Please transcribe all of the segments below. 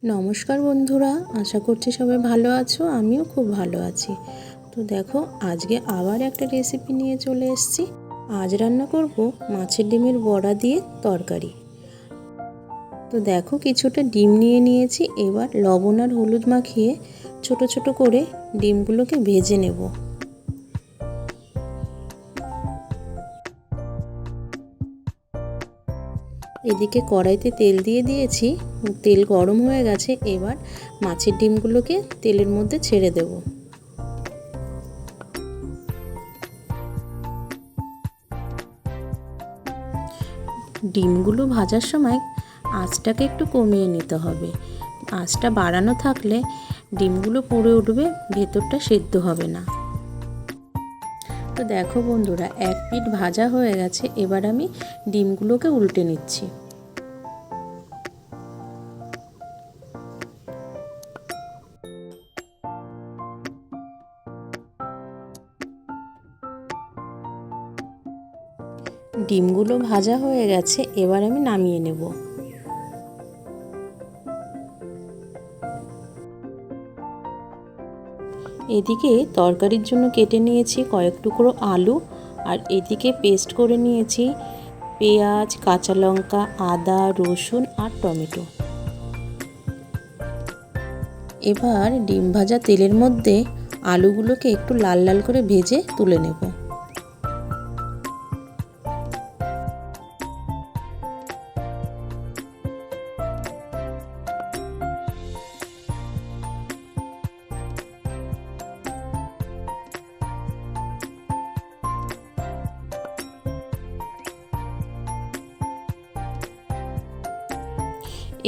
নমস্কার বন্ধুরা, আশা করছি সবাই ভালো আছো। আমিও খুব ভালো আছি। তো দেখো, আজকে আবার একটা রেসিপি নিয়ে চলে এসেছি। আজ রান্না করব মাছের ডিমের বড়া দিয়ে তরকারি। তো দেখো, কিছুটা ডিম নিয়ে নিয়েছি। এবার লবণ আর হলুদ মাখিয়ে ছোট ছোট করে ডিমগুলোকে ভেজে নেব। এদিকে কড়াইতে তেল দিয়ে দিয়েছি, তেল গরম হয়ে গেছে। এবার মাছের ডিমগুলোকে তেলের মধ্যে ছেড়ে দেব। ডিমগুলো ভাজার সময় আঁচটাকে একটু কমিয়ে নিতে হবে। আঁচটা বাড়ানো থাকলে ডিমগুলো পুড়ে উঠবে, ভেতরটা সেদ্ধ হবে না। তো দেখো বন্ধুরা, এক পিঠ ভাজা হয়ে গেছে। এবার আমি ডিমগুলোকে উল্টে নিচ্ছি। ডিমগুলো ভাজা হয়ে গেছে, এবার আমি নামিয়ে নেব। এদিকে তরকারির জন্য কেটে নিয়েছি কয়েক টুকরো আলু, আর এদিকে পেস্ট করে নিয়েছি পেঁয়াজ, কাঁচা লঙ্কা, আদা, রসুন আর টমেটো। এবার ডিম ভাজা তেলের মধ্যে আলুগুলোকে একটু লাল লাল করে ভেজে তুলে নেব।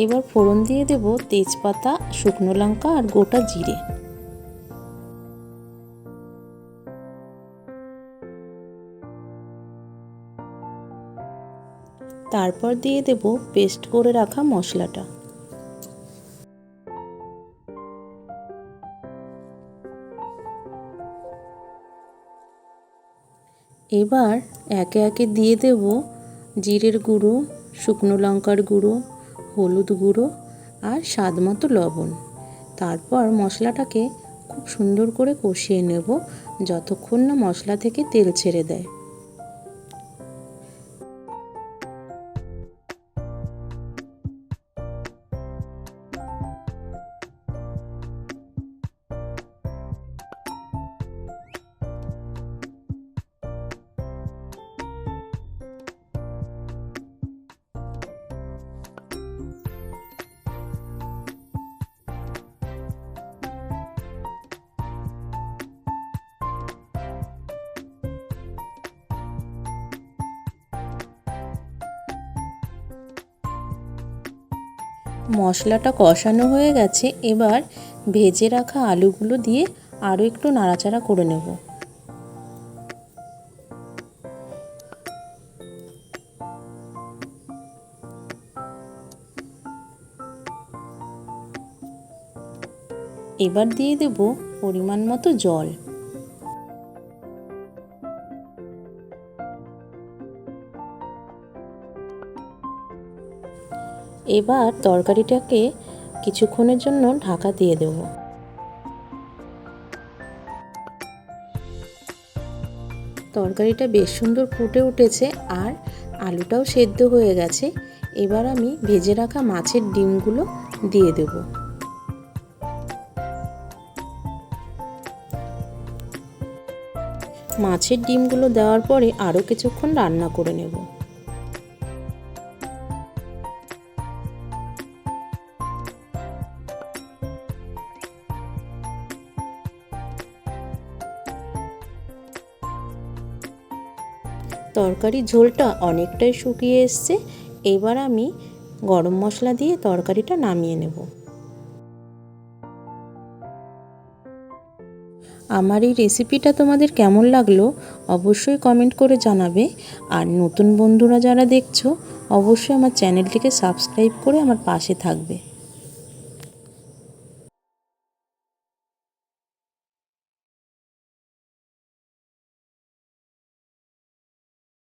এবার ফোড়ন দিয়ে দেব তেজপাতা, শুকনো লঙ্কা আর গোটা জিরে। তারপর দিয়ে দেব পেস্ট করে রাখা মশলাটা। এবার একে একে দিয়ে দেব জিরের গুঁড়ো, শুকনো লঙ্কার গুঁড়ো, হলুদ গুঁড়ো আর স্বাদ মতো লবণ। তারপর মশলাটাকে খুব সুন্দর করে কষিয়ে নেব যতক্ষণ না মশলা থেকে তেল ছেড়ে দেয়। মশলাটা কষানো হয়ে গেছে। এবার ভেজে রাখা আলুগুলো দিয়ে আরও একটু নাড়াচাড়া করে নেব। এবার দিয়ে দেব পরিমাণ মতো জল। এবার তরকারিটাকে কিছুক্ষণের জন্য ঢাকা দিয়ে দেব। তরকারিটা বেশ সুন্দর ফুটে উঠেছে আর আলুটাও সেদ্ধ হয়ে গেছে। এবার আমি ভেজে রাখা মাছের ডিমগুলো দিয়ে দেব। মাছের ডিমগুলো দেওয়ার পরে আরও কিছুক্ষণ রান্না করে নেব। তরকারির ঝোলটা অনেকটাই শুকিয়ে এসছে। এবার আমি গরম মশলা দিয়ে তরকারিটা নামিয়ে নেব। আমার এই রেসিপিটা তোমাদের কেমন লাগলো অবশ্যই কমেন্ট করে জানাবে। আর নতুন বন্ধুরা যারা দেখছো অবশ্যই আমার চ্যানেলটিকে সাবস্ক্রাইব করে আমার পাশে থাকবে।